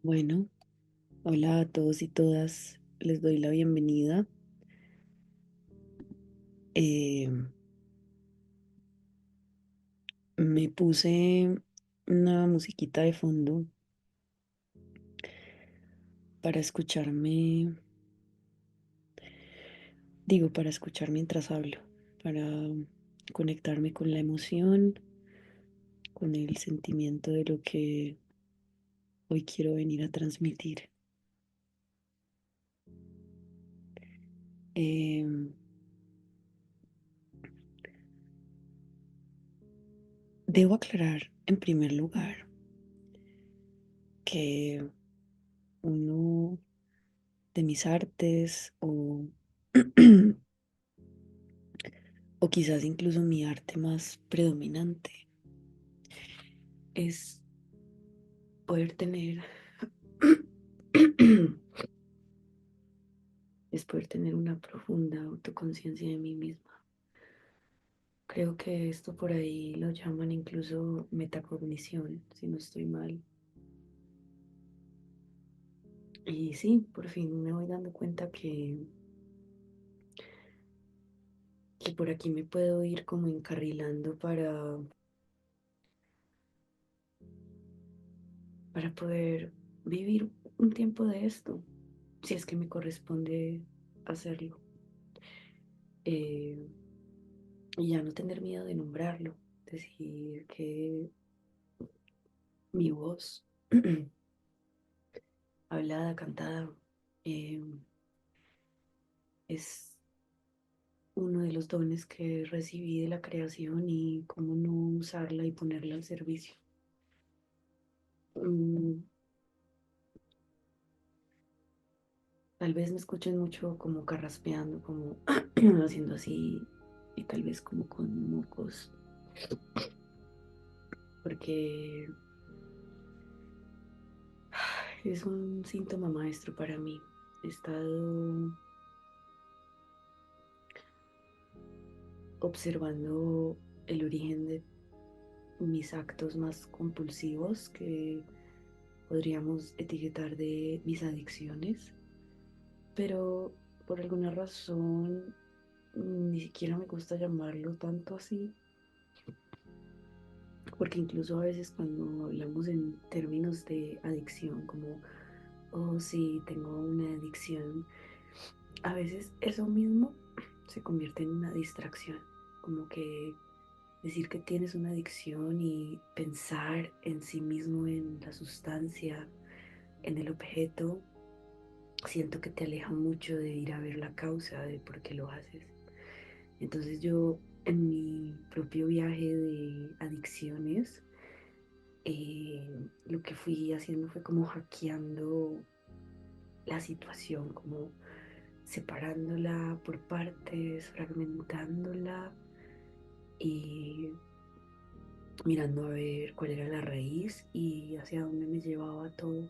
Bueno, hola a todos y todas, les doy la bienvenida. Eh, Me puse una musiquita de fondo para escucharme, para escuchar mientras hablo, para conectarme con la emoción, con el sentimiento de lo que hoy quiero venir a transmitir. Eh, Debo aclarar en primer lugar que uno de mis artes o quizás incluso mi arte más predominante es poder tener es poder tener una profunda autoconciencia de mí misma. Creo que esto por ahí lo llaman incluso metacognición, si no estoy mal. Y sí, por fin me voy dando cuenta que por aquí me puedo ir como encarrilando para poder vivir un tiempo de esto, si es que me corresponde hacerlo. Eh, y ya no tener miedo de nombrarlo, decir que mi voz, hablada, cantada, eh, es uno de los dones que recibí de la creación y cómo no usarla y ponerla al servicio. Mm, Tal vez me escuchen mucho como carraspeando, como haciendo así y tal vez como con mocos, porque es un síntoma maestro para mí. He estado observando el origen de mis actos más compulsivos que podríamos etiquetar de mis adicciones, pero por alguna razón ni siquiera me gusta llamarlo tanto así, porque incluso a veces cuando hablamos en términos de adicción, como, oh sí, tengo una adicción, a veces eso mismo se convierte en una distracción, como que decir que tienes una adicción y pensar en sí mismo, en la sustancia, en el objeto, siento que te aleja mucho de ir a ver la causa de por qué lo haces. Entonces yo en mi propio viaje de adicciones, lo que fui haciendo fue como hackeando la situación, como separándola por partes, fragmentándola y mirando a ver cuál era la raíz y hacia dónde me llevaba todo.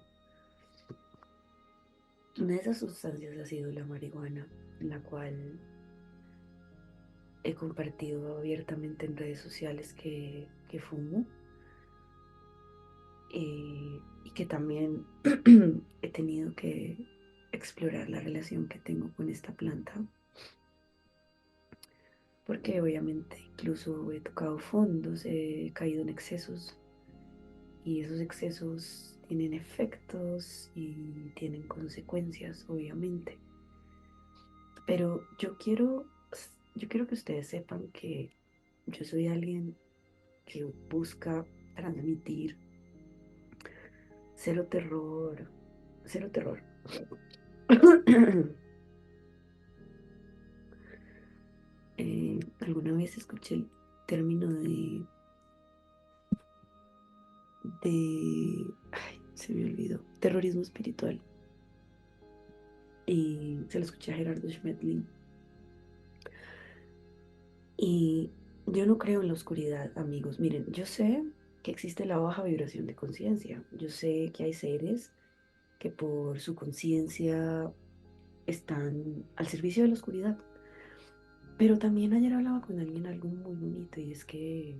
Una de esas sustancias ha sido la marihuana, la cual he compartido abiertamente en redes sociales que fumo, y que también he tenido que explorar la relación que tengo con esta planta, porque obviamente incluso he tocado fondos, he caído en excesos y esos excesos tienen efectos y tienen consecuencias, obviamente. Pero yo quiero que ustedes sepan que yo soy alguien que busca transmitir cero terror, cero terror. Alguna vez escuché el término ay, se me olvidó, terrorismo espiritual. Y se lo escuché a Gerardo Schmetling. Y yo no creo en la oscuridad, amigos. Miren, yo sé que existe la baja vibración de conciencia. Yo sé que hay seres que por su conciencia están al servicio de la oscuridad. Pero también ayer hablaba con alguien algo muy bonito y es que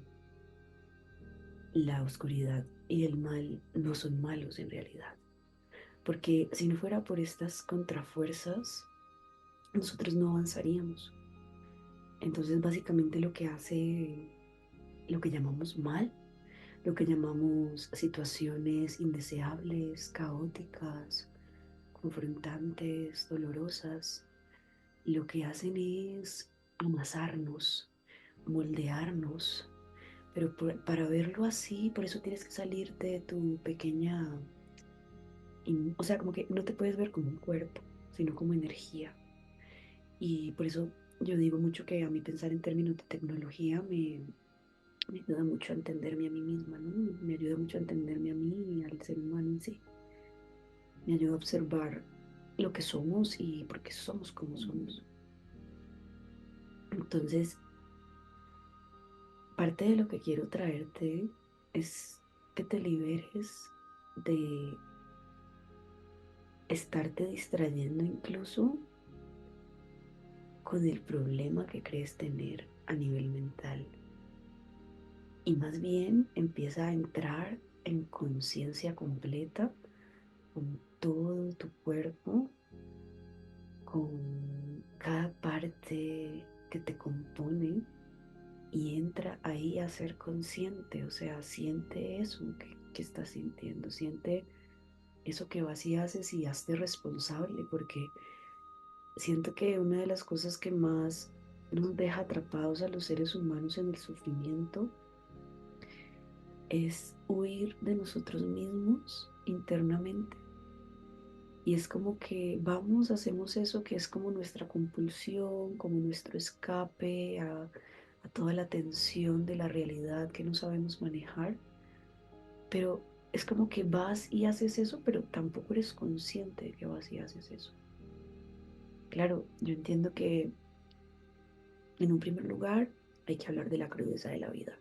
la oscuridad y el mal no son malos en realidad. porque si no fuera por estas contrafuerzas, nosotros no avanzaríamos. Entonces, básicamente lo que hace lo que llamamos mal, lo que llamamos situaciones indeseables, caóticas, confrontantes, dolorosas, lo que hacen es amasarnos, moldearnos. Pero para verlo así, por eso tienes que salir de tu pequeña, o sea, como que no te puedes ver como un cuerpo, sino como energía. Y por eso yo digo mucho que a mí pensar en términos de tecnología me ayuda mucho a entenderme a mí misma, ¿no? Me ayuda mucho a entenderme a mí y al ser humano en sí. Me ayuda a observar lo que somos y por qué somos como somos. Entonces, parte de lo que quiero traerte es que te liberes de estarte distrayendo incluso con el problema que crees tener a nivel mental. Y más bien empieza a entrar en conciencia completa con todo tu cuerpo, con cada parte que te compone y entra ahí a ser consciente, o sea, siente eso que estás sintiendo, siente eso que vas y haces y hazte responsable, porque siento que una de las cosas que más nos deja atrapados a los seres humanos en el sufrimiento es huir de nosotros mismos internamente. Y es como que vamos, hacemos eso que es como nuestra compulsión, como nuestro escape a toda la tensión de la realidad que no sabemos manejar. Pero es como que vas y haces eso, pero tampoco eres consciente de que vas y haces eso. Claro, yo entiendo que en un primer lugar hay que hablar de la crudeza de la vida.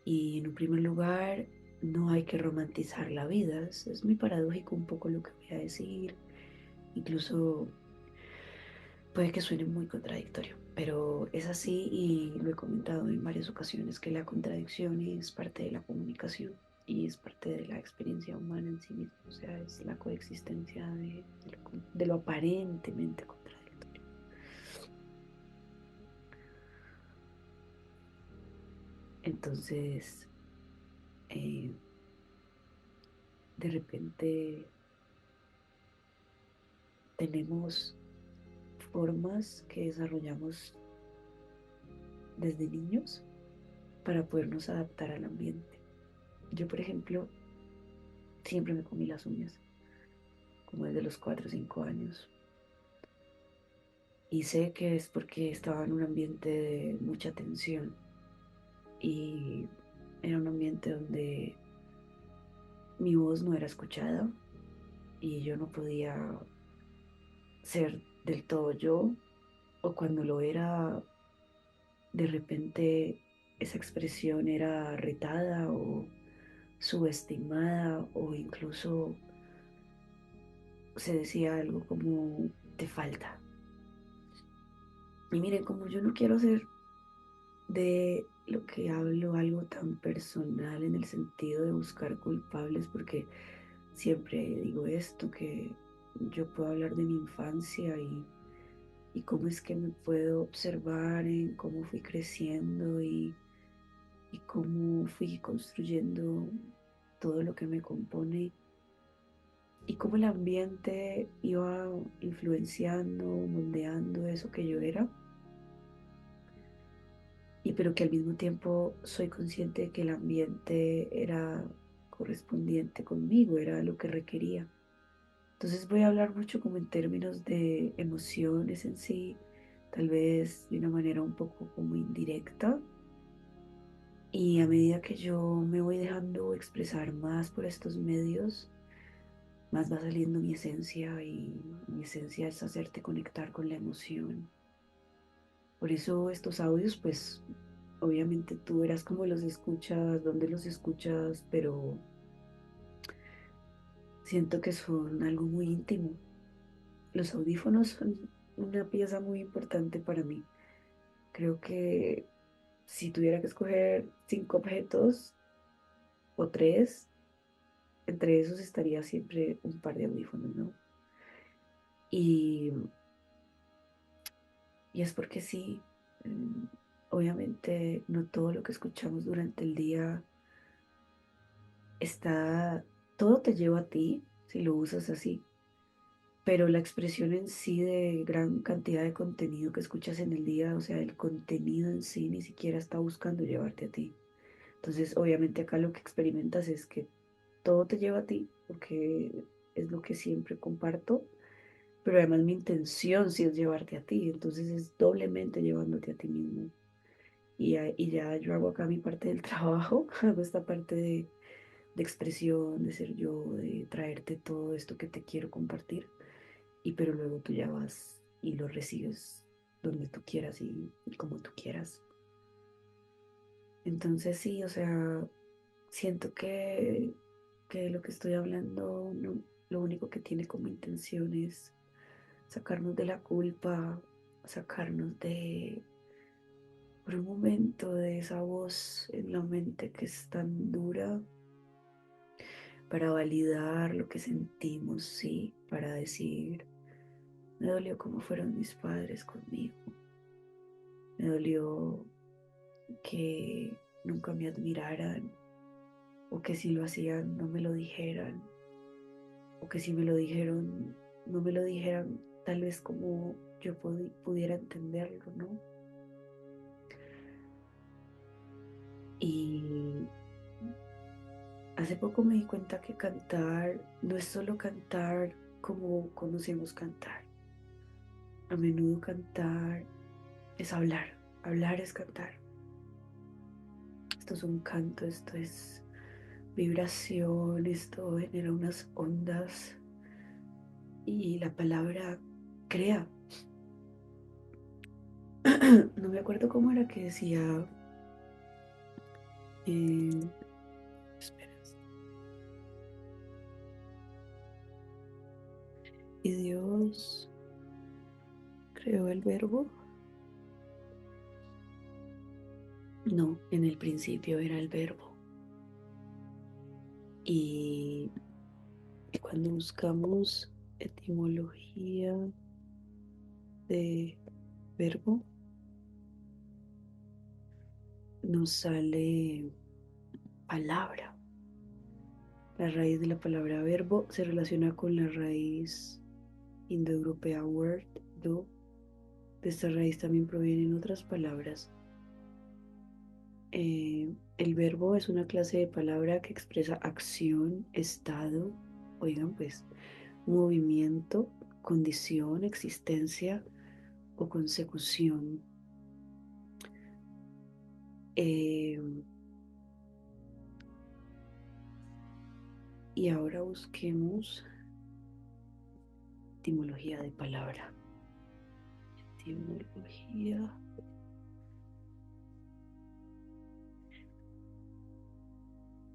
Y en un primer lugar no hay que romantizar la vida. Es muy paradójico un poco lo que voy a decir. Incluso puede que suene muy contradictorio, pero es así y lo he comentado en varias ocasiones que la contradicción es parte de la comunicación y es parte de la experiencia humana en sí misma, o sea, es la coexistencia de lo aparentemente contradictorio. Entonces, eh, de repente tenemos formas que desarrollamos desde niños para podernos adaptar al ambiente. Yo, por ejemplo, siempre me comí las uñas, como desde los 4 o 5 años. Y sé que es porque estaba en un ambiente de mucha tensión y era un ambiente donde mi voz no era escuchada y yo no podía ser del todo yo, o cuando lo era, de repente esa expresión era retada o subestimada o incluso se decía algo como te falta. Y miren, como yo no quiero ser de lo que hablo algo tan personal en el sentido de buscar culpables, porque siempre digo esto, que yo puedo hablar de mi infancia y cómo es que me puedo observar en cómo fui creciendo y cómo fui construyendo todo lo que me compone y cómo el ambiente iba influenciando, moldeando eso que yo era. Y pero que al mismo tiempo soy consciente de que el ambiente era correspondiente conmigo, era lo que requería. Entonces voy a hablar mucho como en términos de emociones en sí, tal vez de una manera un poco como indirecta. Y a medida que yo me voy dejando expresar más por estos medios, más va saliendo mi esencia y mi esencia es hacerte conectar con la emoción. Por eso estos audios, pues obviamente tú verás cómo los escuchas, dónde los escuchas, pero siento que son algo muy íntimo. Los audífonos son una pieza muy importante para mí. Creo que si tuviera que escoger 5 objetos o tres, entre esos estaría siempre un par de audífonos, ¿no? Y, y es porque sí, mm, obviamente no todo lo que escuchamos durante el día está, todo te lleva a ti si lo usas así, pero la expresión en sí de gran cantidad de contenido que escuchas en el día, o sea, el contenido en sí ni siquiera está buscando llevarte a ti. Entonces, obviamente acá lo que experimentas es que todo te lleva a ti, porque es lo que siempre comparto, pero además mi intención sí es llevarte a ti, entonces es doblemente llevándote a ti mismo. Y ya yo hago acá mi parte del trabajo, hago esta parte de expresión, de ser yo, de traerte todo esto que te quiero compartir, y pero luego tú ya vas y lo recibes donde tú quieras y como tú quieras. Entonces sí, o sea, siento que lo que estoy hablando, lo único que tiene como intención es sacarnos de la culpa, sacarnos de, por un momento, de esa voz en la mente que es tan dura, para validar lo que sentimos, sí, para decir, me dolió como fueron mis padres conmigo, me dolió que nunca me admiraran, o que si lo hacían no me lo dijeran, o que si me lo dijeron, no me lo dijeran tal vez como yo pudiera entenderlo, ¿no? Y hace poco me di cuenta que cantar no es solo cantar como conocemos cantar. A menudo cantar es hablar, hablar es cantar. Esto es un canto, esto es vibración, esto genera unas ondas y la palabra crea. No me acuerdo cómo era que decía, eh, espera, y Dios creó el verbo. No, en el principio era el verbo. Y cuando buscamos etimología de verbo, nos sale palabra. La raíz de la palabra verbo se relaciona con la raíz indoeuropea word, do. De esta raíz también provienen otras palabras. El verbo es una clase de palabra que expresa acción, estado, oigan pues, movimiento, condición, existencia o consecución. Eh, y ahora busquemos etimología de palabra. Etimología.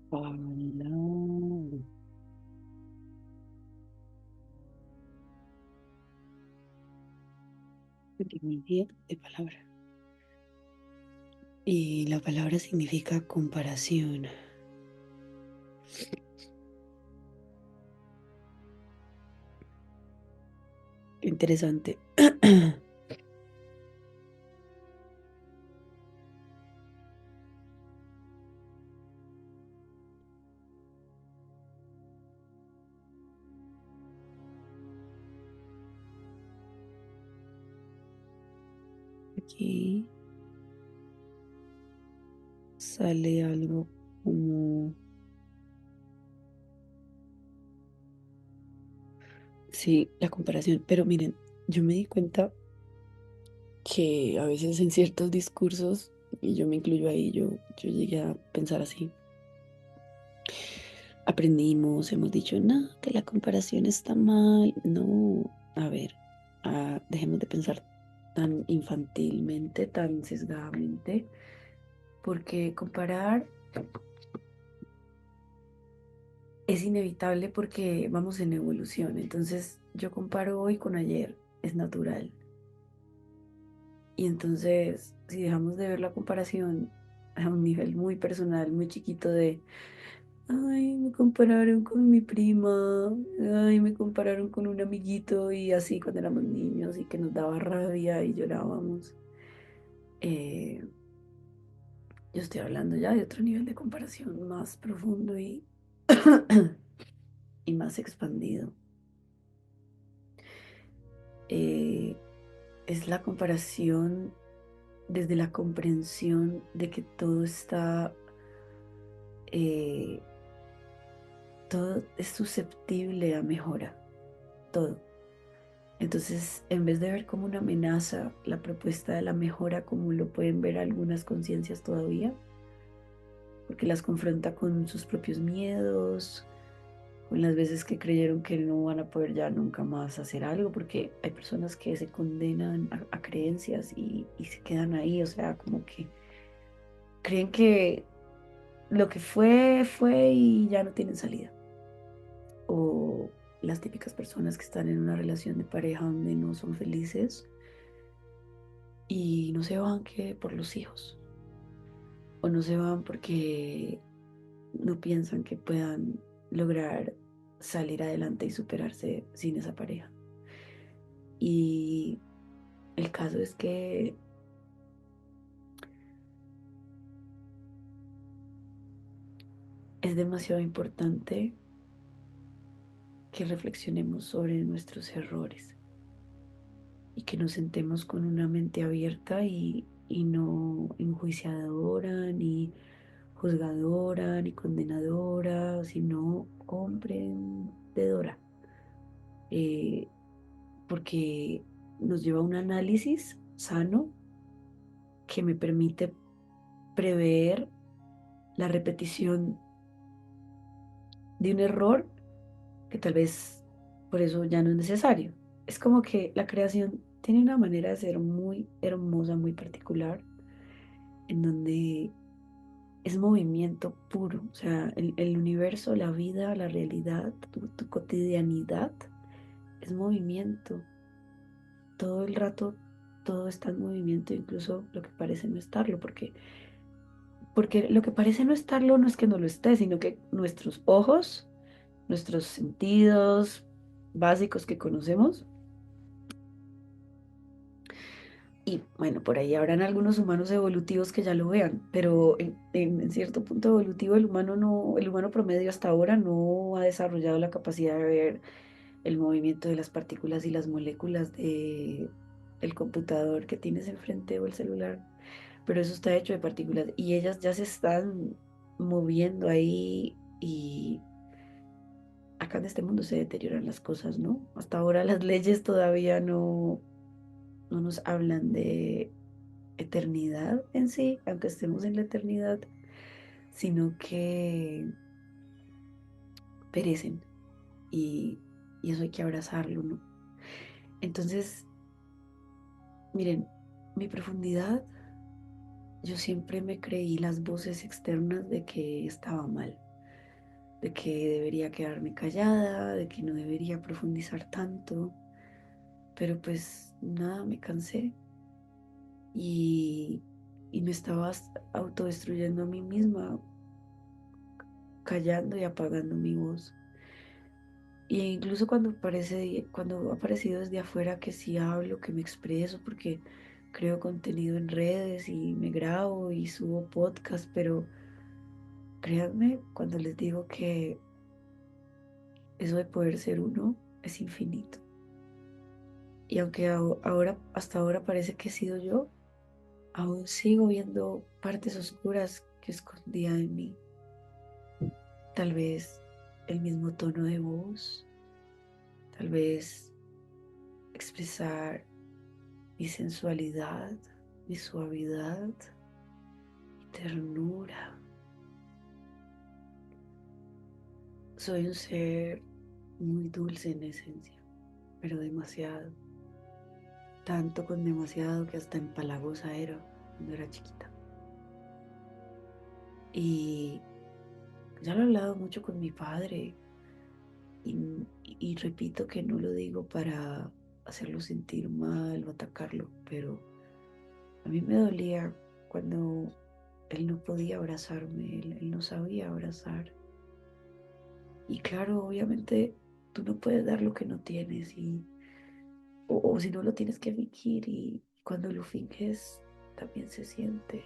Palabra. Etimología de palabra. Y la palabra significa comparación. Interesante. Aquí sale algo como, sí, la comparación. Pero miren, yo me di cuenta que a veces en ciertos discursos, y yo me incluyo ahí, yo llegué a pensar así. Aprendimos, hemos dicho, no, que la comparación está mal. No, a ver, dejemos de pensar tan infantilmente, tan sesgadamente, porque comparar es inevitable porque vamos en evolución. Entonces, yo comparo hoy con ayer, es natural. Y entonces, si dejamos de ver la comparación a un nivel muy personal, muy chiquito de ay, me compararon con mi prima, ay, me compararon con un amiguito y así cuando éramos niños y que nos daba rabia y llorábamos. Eh, yo estoy hablando ya de otro nivel de comparación más profundo y, y más expandido. Eh, es la comparación desde la comprensión de que eh, todo es susceptible a mejora, todo. Entonces, en vez de ver como una amenaza la propuesta de la mejora, como lo pueden ver algunas conciencias todavía, porque las confronta con sus propios miedos, con las veces que creyeron que no van a poder ya nunca más hacer algo, porque hay personas que se condenan a creencias y se quedan ahí, o sea, como que creen que lo que fue, fue y ya no tienen salida. O las típicas personas que están en una relación de pareja donde no son felices y no se van que por los hijos, o no se van porque no piensan que puedan lograr salir adelante y superarse sin esa pareja. Y el caso es que es demasiado importante que reflexionemos sobre nuestros errores y que nos sentemos con una mente abierta y no enjuiciadora, ni juzgadora, ni condenadora, sino comprendedora. Eh, porque nos lleva a un análisis sano que me permite prever la repetición de un error que tal vez por eso ya no es necesario. Es como que la creación tiene una manera de ser muy hermosa, muy particular, en donde es movimiento puro, o sea, el universo, la vida, la realidad, tu cotidianidad es movimiento. Todo el rato todo está en movimiento, incluso lo que parece no estarlo, porque lo que parece no estarlo no es que no lo esté, sino que nuestros ojos, nuestros sentidos básicos que conocemos, y bueno, por ahí habrán algunos humanos evolutivos que ya lo vean, pero en cierto punto evolutivo el humano no, el humano promedio hasta ahora no ha desarrollado la capacidad de ver el movimiento de las partículas y las moléculas del computador que tienes enfrente o el celular, pero eso está hecho de partículas y ellas ya se están moviendo ahí y acá en este mundo se deterioran las cosas, ¿no? Hasta ahora las leyes todavía no nos hablan de eternidad en sí, aunque estemos en la eternidad, sino que perecen y, y eso hay que abrazarlo, ¿no? Entonces, miren, mi profundidad, yo siempre me creí las voces externas de que estaba mal, de que debería quedarme callada, de que no debería profundizar tanto, pero pues nada, me cansé y, y me estaba autodestruyendo a mí misma, callando y apagando mi voz. Y incluso cuando ha aparecido desde afuera que sí hablo, que me expreso, porque creo contenido en redes y me grabo y subo podcast, pero créanme cuando les digo que eso de poder ser uno es infinito. Y aunque ahora, hasta ahora parece que he sido yo, aún sigo viendo partes oscuras que escondía en mí. Tal vez el mismo tono de voz, tal vez expresar mi sensualidad, mi suavidad, mi ternura. Soy un ser muy dulce en esencia, pero demasiado. Tanto con demasiado que hasta empalagosa era cuando era chiquita. Y ya lo he hablado mucho con mi padre y repito que no lo digo para hacerlo sentir mal o atacarlo, pero a mí me dolía cuando él no podía abrazarme, él no sabía abrazar. Y claro, obviamente tú no puedes dar lo que no tienes o si no lo tienes que fingir y cuando lo finges también se siente.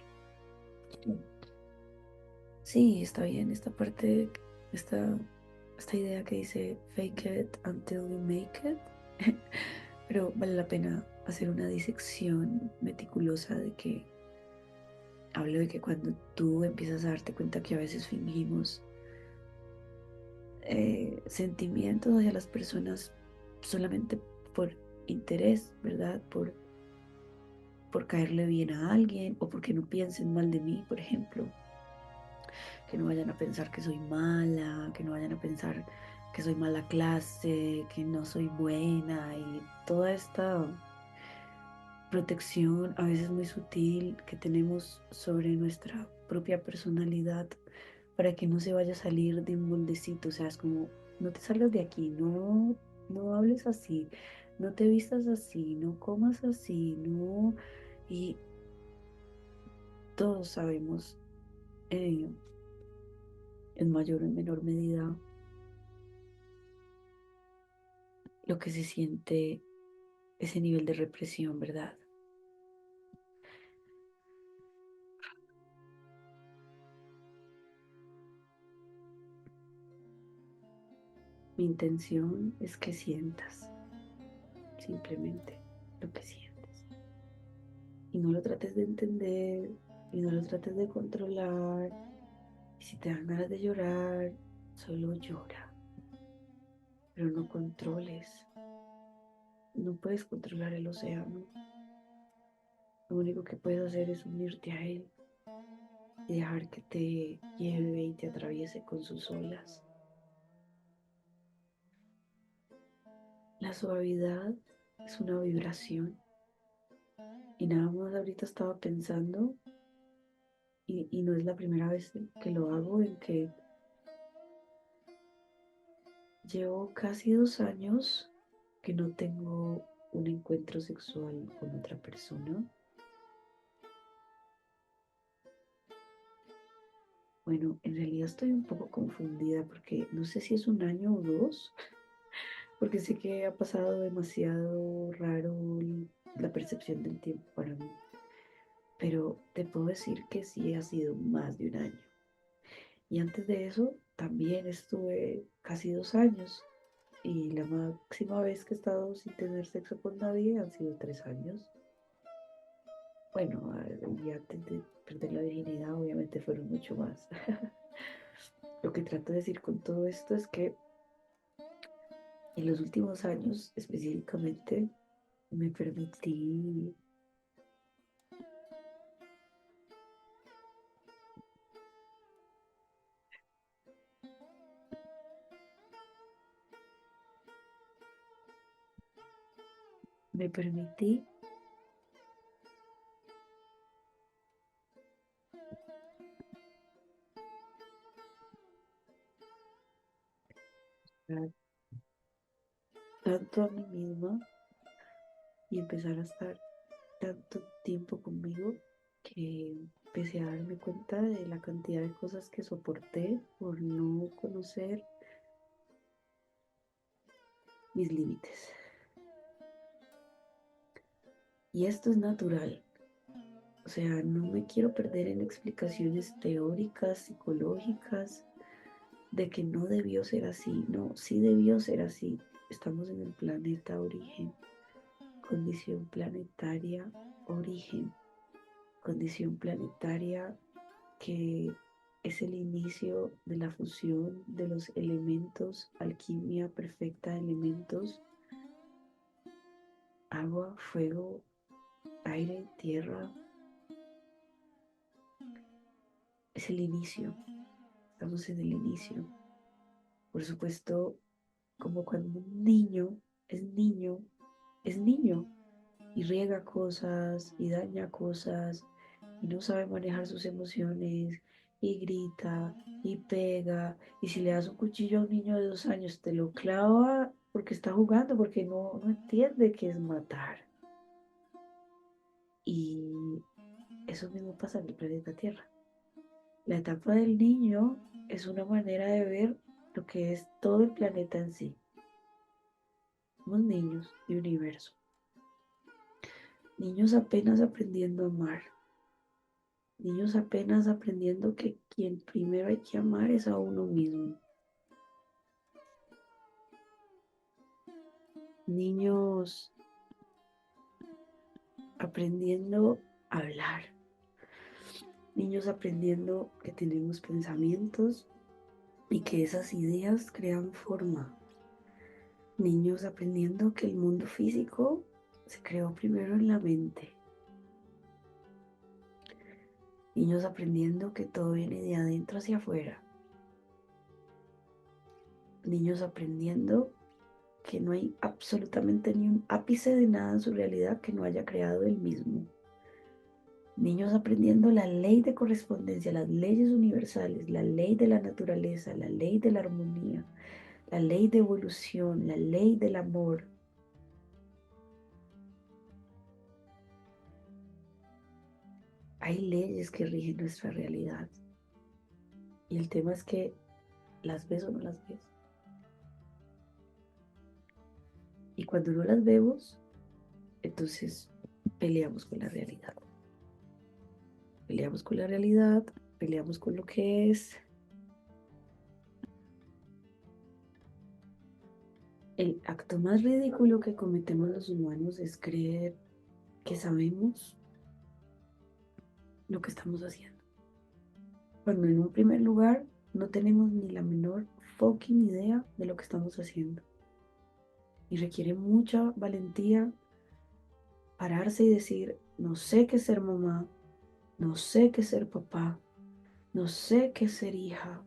Sí, está bien esta parte, esta, esta idea que dice fake it until you make it, pero vale la pena hacer una disección meticulosa de que hablo de que cuando tú empiezas a darte cuenta que a veces fingimos sentimientos hacia las personas solamente por interés, ¿verdad? Por caerle bien a alguien o porque no piensen mal de mí, por ejemplo. Que no vayan a pensar que soy mala, que no vayan a pensar que soy mala clase, que no soy buena y toda esta protección a veces muy sutil que tenemos sobre nuestra propia personalidad para que no se vaya a salir de un moldecito, o sea, es como, no te salgas de aquí, no, no hables así, no te vistas así, no comas así, no, y todos sabemos eh, en mayor o en menor medida lo que se siente ese nivel de represión, ¿verdad? Mi intención es que sientas simplemente lo que sientes. Y no lo trates de entender, y no lo trates de controlar. Y si te dan ganas de llorar, solo llora, pero no controles. No puedes controlar el océano. Lo único que puedes hacer es unirte a él y dejar que te lleve y te atraviese con sus olas. La suavidad es una vibración. Y nada más ahorita estaba pensando, y no es la primera vez que lo hago, en que llevo casi 2 años que no tengo un encuentro sexual con otra persona. Bueno, en realidad estoy un poco confundida porque no sé si es 1 año o 2, porque sé que ha pasado demasiado raro la percepción del tiempo para mí, pero te puedo decir que sí ha sido más de 1 año. Y antes de eso también estuve casi 2 años y la máxima vez que he estado sin tener sexo con nadie han sido 3 años. Bueno, y antes de perder la virginidad obviamente fueron mucho más. Lo que trato de decir con todo esto es que en los últimos años específicamente me permití, me permití dar tanto a mí misma y empezar a estar tanto tiempo conmigo que empecé a darme cuenta de la cantidad de cosas que soporté por no conocer mis límites. Y esto es natural. O sea, no me quiero perder en explicaciones teóricas, psicológicas, de que no debió ser así. No, sí debió ser así. Estamos en el planeta origen, condición planetaria origen, condición planetaria que es el inicio de la fusión de los elementos, alquimia perfecta de elementos, agua, fuego, aire, tierra. Es el inicio, estamos en el inicio. Por supuesto, como cuando un niño es niño, es niño y riega cosas y daña cosas y no sabe manejar sus emociones y grita y pega y si le das un cuchillo a un niño de 2 años te lo clava porque está jugando, porque no entiende qué es matar. Y eso mismo pasa en el planeta Tierra. La etapa del niño es una manera de ver lo que es todo el planeta en sí. Somos niños de universo, niños apenas aprendiendo a amar, niños apenas aprendiendo que quien primero hay que amar es a uno mismo, niños aprendiendo a hablar, niños aprendiendo que tenemos pensamientos y que esas ideas crean forma, niños aprendiendo que el mundo físico se creó primero en la mente, niños aprendiendo que todo viene de adentro hacia afuera, niños aprendiendo que no hay absolutamente ni un ápice de nada en su realidad que no haya creado él mismo. Niños aprendiendo la ley de correspondencia, las leyes universales, la ley de la naturaleza, la ley de la armonía, la ley de evolución, la ley del amor. Hay leyes que rigen nuestra realidad. Y el tema es que las ves o no las ves. Y cuando no las vemos, entonces peleamos con la realidad. Peleamos con la realidad, peleamos con lo que es. El acto más ridículo que cometemos los humanos es creer que sabemos lo que estamos haciendo. Cuando en un primer lugar no tenemos ni la menor fucking idea de lo que estamos haciendo. Y requiere mucha valentía pararse y decir, no sé qué es ser mamá, no sé qué es ser papá, no sé qué es ser hija,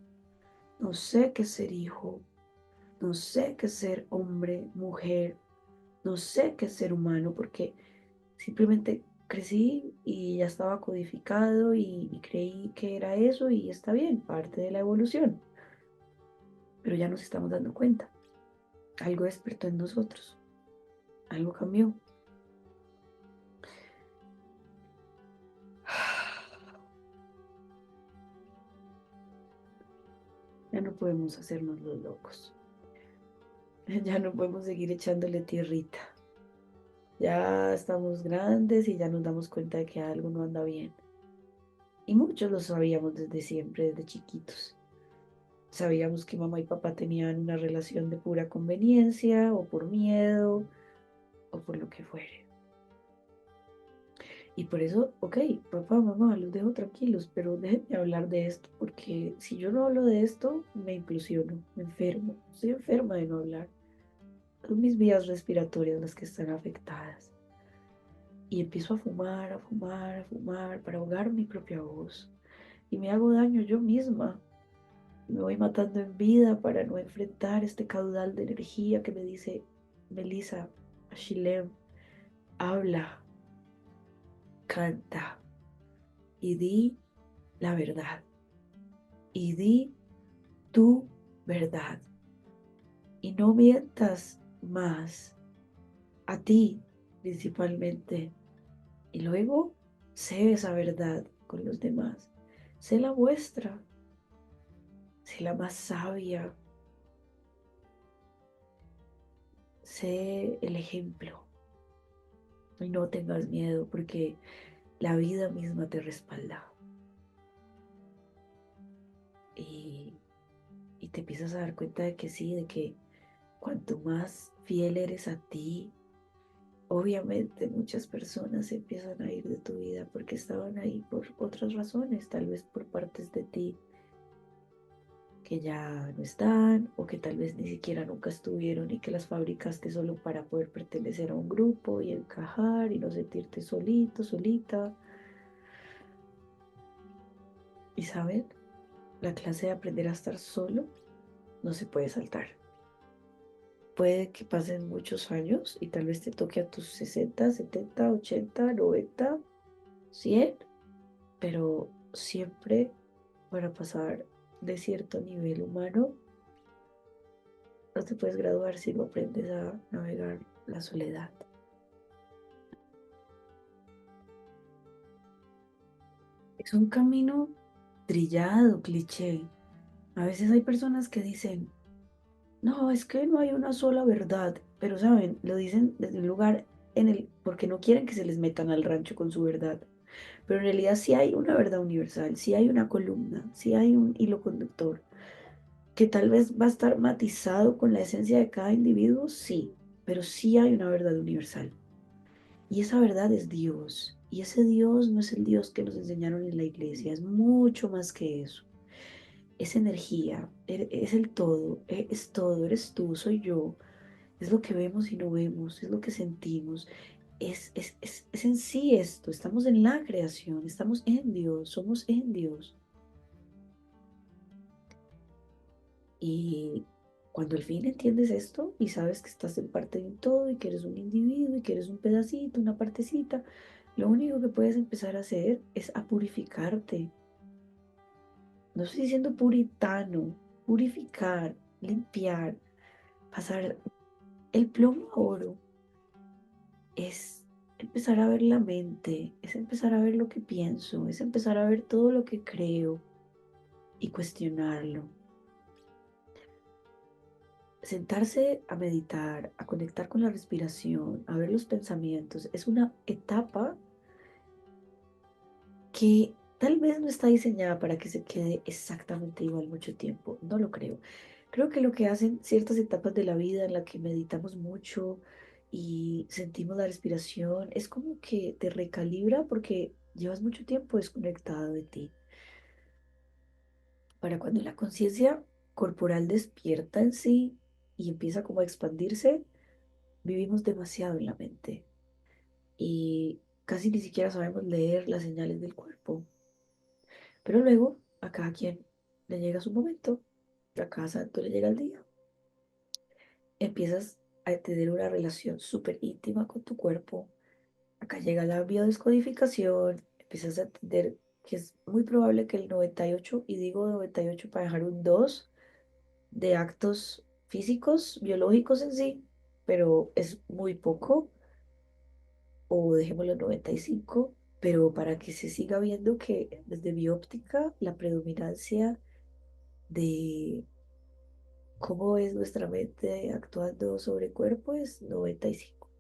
no sé qué es ser hijo, no sé qué es ser hombre, mujer, no sé qué es ser humano, porque simplemente crecí y ya estaba codificado y creí que era eso y está bien, parte de la evolución. Pero ya nos estamos dando cuenta. Algo despertó en nosotros, algo cambió. Ya no podemos hacernos los locos. Ya no podemos seguir echándole tierrita. Ya estamos grandes y ya nos damos cuenta de que algo no anda bien. Y muchos lo sabíamos desde siempre, desde chiquitos. Sabíamos que mamá y papá tenían una relación de pura conveniencia o por miedo o por lo que fuere. Y por eso, ok, papá, mamá, los dejo tranquilos, pero déjenme hablar de esto, porque si yo no hablo de esto, me implosiono, me enfermo, estoy enferma de no hablar. Son mis vías respiratorias las que están afectadas. Y empiezo a fumar, a fumar, a fumar para ahogar mi propia voz. Y me hago daño yo misma. Me voy matando en vida para no enfrentar este caudal de energía que me dice, Melissa, Ashilem, habla, canta y di la verdad. Y di tu verdad. Y no mientas más a ti principalmente. Y luego sé esa verdad con los demás. Sé la vuestra. Sé la más sabia. Sé el ejemplo. Y no tengas miedo porque la vida misma te respalda. Y, y te empiezas a dar cuenta de que sí, de que cuanto más fiel eres a ti, obviamente muchas personas empiezan a ir de tu vida porque estaban ahí por otras razones, tal vez por partes de ti que ya no están o que tal vez ni siquiera nunca estuvieron y que las fabricaste solo para poder pertenecer a un grupo y encajar y no sentirte solito, solita. Y saben, la clase de aprender a estar solo no se puede saltar. Puede que pasen muchos años y tal vez te toque a tus 60, 70, 80, 90, 100, pero siempre para pasar de cierto nivel humano no te puedes graduar si no aprendes a navegar la soledad. Es un camino trillado, cliché, A veces hay personas que dicen, no, es que no hay una sola verdad, pero saben, lo dicen desde un lugar porque no quieren que se les metan al rancho con su verdad. Pero en realidad sí hay una verdad universal, sí hay una columna, sí hay un hilo conductor, que tal vez va a estar matizado con la esencia de cada individuo, sí, pero sí hay una verdad universal. Y esa verdad es Dios. Y ese Dios no es el Dios que nos enseñaron en la iglesia, es mucho más que eso. Es energía, es el todo, es todo, eres tú, soy yo, es lo que vemos y no vemos, es lo que sentimos. Es en sí esto, estamos en la creación, estamos en Dios, somos en Dios. Y cuando al fin entiendes esto y sabes que estás en parte de un todo y que eres un individuo y que eres un pedacito, una partecita, lo único que puedes empezar a hacer es a purificarte. No estoy diciendo puritano, purificar, limpiar, pasar el plomo a oro. Es empezar a ver la mente, es empezar a ver lo que pienso, es empezar a ver todo lo que creo y cuestionarlo. Sentarse a meditar, a conectar con la respiración, a ver los pensamientos, es una etapa que tal vez no está diseñada para que se quede exactamente igual mucho tiempo. No lo creo. Creo que lo que hacen ciertas etapas de la vida en la que meditamos mucho y sentimos la respiración es como que te recalibra porque llevas mucho tiempo desconectado de ti. Para cuando la conciencia corporal despierta en sí y empieza como a expandirse, vivimos demasiado en la mente y casi ni siquiera sabemos leer las señales del cuerpo. Pero luego a cada quien le llega su momento, a cada santo le llega el día. Empiezas a tener una relación súper íntima con tu cuerpo. Acá llega la biodescodificación, empiezas a entender que es muy probable que el 98, y digo 98 para dejar un 2 de actos físicos, biológicos en sí, pero es muy poco, o dejémoslo en 95, pero para que se siga viendo que desde bióptica la predominancia de cómo es nuestra mente actuando sobre el cuerpo es 95.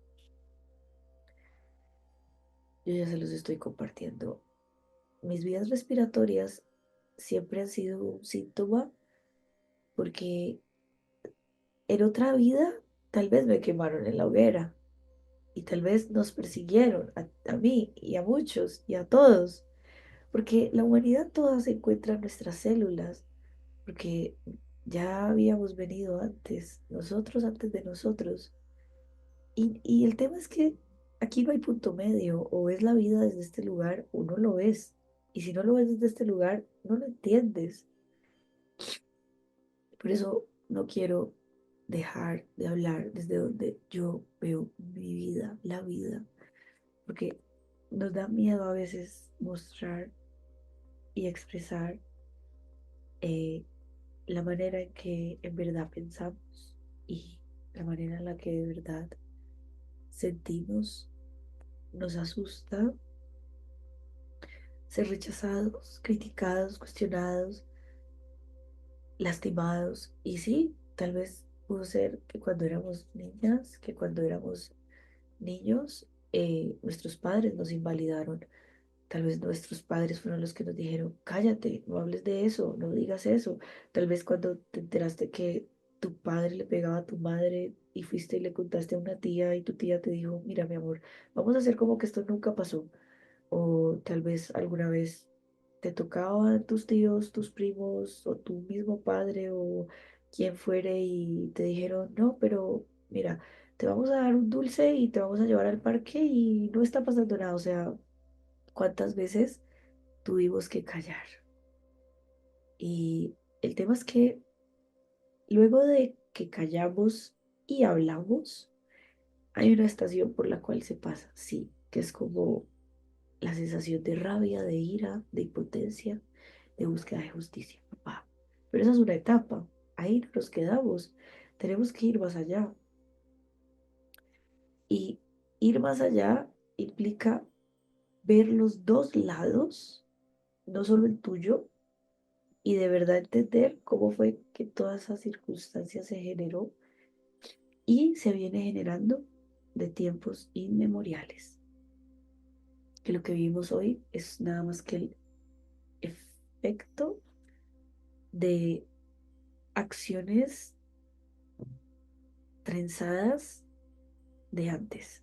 Yo ya se los estoy compartiendo. Mis vías respiratorias siempre han sido un síntoma porque en otra vida tal vez me quemaron en la hoguera y tal vez nos persiguieron a mí y a muchos y a todos, porque la humanidad toda se encuentra en nuestras células, porque ya habíamos venido antes, nosotros antes de nosotros. Y el tema es que aquí no hay punto medio, o ves la vida desde este lugar o no lo ves. Y si no lo ves desde este lugar, no lo entiendes. Por eso no quiero dejar de hablar desde donde yo veo mi vida, la vida, porque nos da miedo a veces mostrar y expresar eh, la manera en que en verdad pensamos y la manera en la que de verdad sentimos. Nos asusta ser rechazados, criticados, cuestionados, lastimados. Y sí, tal vez pudo ser que cuando éramos niñas, que cuando éramos niños, nuestros padres nos invalidaron. Tal vez nuestros padres fueron los que nos dijeron, cállate, no hables de eso, no digas eso. Tal vez cuando te enteraste que tu padre le pegaba a tu madre y fuiste y le contaste a una tía y tu tía te dijo, mira, mi amor, vamos a hacer como que esto nunca pasó. O tal vez alguna vez te tocaban tus tíos, tus primos o tu mismo padre o quien fuere y te dijeron, no, pero mira, te vamos a dar un dulce y te vamos a llevar al parque y no está pasando nada. O sea, ¿cuántas veces tuvimos que callar? Y el tema es que luego de que callamos y hablamos, hay una estación por la cual se pasa, sí, que es como la sensación de rabia, de ira, de impotencia, de búsqueda de justicia, papá. Pero esa es una etapa, ahí no nos quedamos, tenemos que ir más allá. Y ir más allá implica ver los dos lados, no solo el tuyo, y de verdad entender cómo fue que toda esa circunstancia se generó y se viene generando de tiempos inmemoriales. Que lo que vivimos hoy es nada más que el efecto de acciones trenzadas de antes.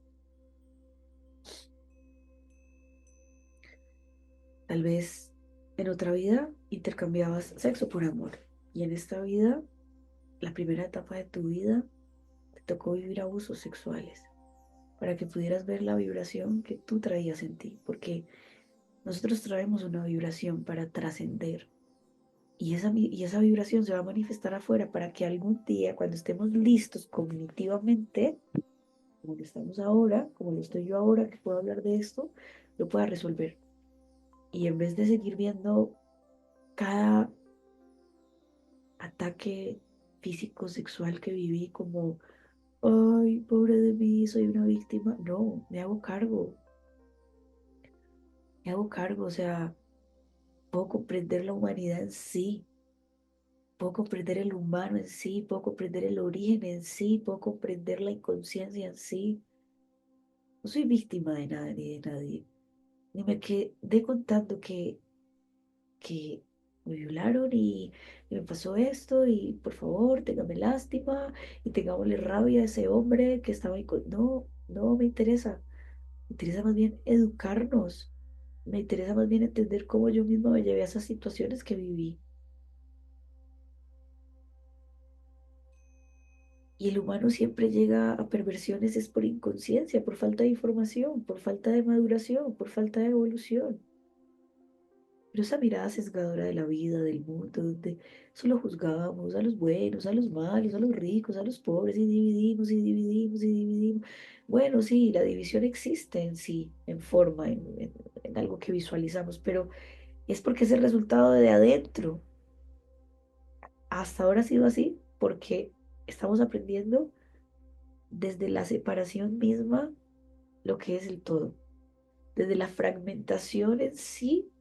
Tal vez en otra vida intercambiabas sexo por amor y en esta vida, la primera etapa de tu vida, te tocó vivir abusos sexuales para que pudieras ver la vibración que tú traías en ti, porque nosotros traemos una vibración para trascender y esa vibración se va a manifestar afuera para que algún día, cuando estemos listos cognitivamente, como lo estamos ahora, como lo estoy yo ahora, que puedo hablar de esto, lo pueda resolver. Y en vez de seguir viendo cada ataque físico, sexual que viví como, ay, pobre de mí, soy una víctima, no, me hago cargo, o sea, puedo comprender la humanidad en sí, puedo comprender el humano en sí, puedo comprender el origen en sí, puedo comprender la inconsciencia en sí. No soy víctima de nada ni de nadie. Ni me quedé contando que me violaron y me pasó esto y por favor, téngame lástima y tengámosle rabia a ese hombre que estaba ahí con... No, no me interesa. Me interesa más bien educarnos. Me interesa más bien entender cómo yo misma me llevé a esas situaciones que viví. Y el humano siempre llega a perversiones es por inconsciencia, por falta de información, por falta de maduración, por falta de evolución. Pero esa mirada sesgadora de la vida, del mundo, donde solo juzgábamos a los buenos, a los malos, a los ricos, a los pobres, y dividimos y dividimos y dividimos. Bueno, sí, la división existe en sí, en forma, en algo que visualizamos, pero es porque es el resultado de adentro. Hasta ahora ha sido así, porque estamos aprendiendo desde la separación misma lo que es el todo, desde la fragmentación en sí,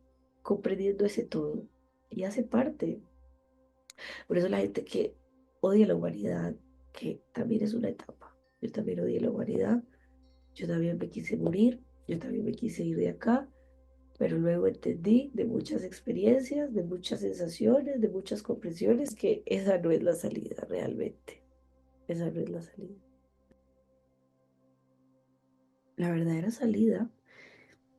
comprendiendo ese todo. Y hace parte. Por eso la gente que odia la humanidad, que también es una etapa. Yo también odié la humanidad, yo también me quise morir, yo también me quise ir de acá, pero luego entendí de muchas experiencias, de muchas sensaciones, de muchas comprensiones que esa no es la salida realmente. Esa no es la salida. La verdadera salida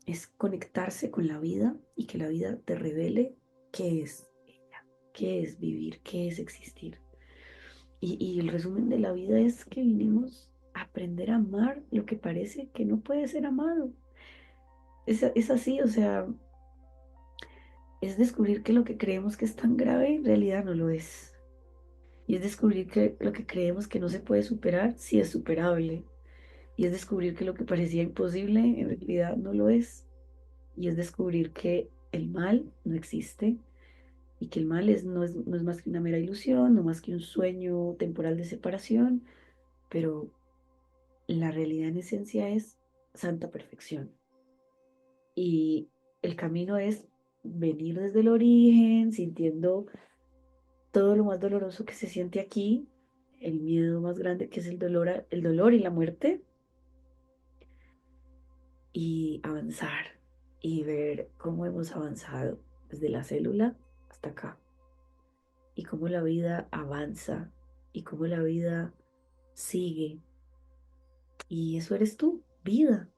es conectarse con la vida y que la vida te revele qué es ella, qué es vivir, qué es existir. Y el resumen de la vida es que vinimos a aprender a amar lo que parece que no puede ser amado. Es así, o sea, es descubrir que lo que creemos que es tan grave en realidad no lo es. Y es descubrir que lo que creemos que no se puede superar, sí es superable. Y es descubrir que lo que parecía imposible en realidad no lo es. Y es descubrir que el mal no existe y que el mal no es más que una mera ilusión, no más que un sueño temporal de separación, pero la realidad en esencia es santa perfección. Y el camino es venir desde el origen, sintiendo todo lo más doloroso que se siente aquí, el miedo más grande que es el dolor y la muerte, y avanzar y ver cómo hemos avanzado desde la célula hasta acá, y cómo la vida avanza, y cómo la vida sigue. Y eso eres tú, vida,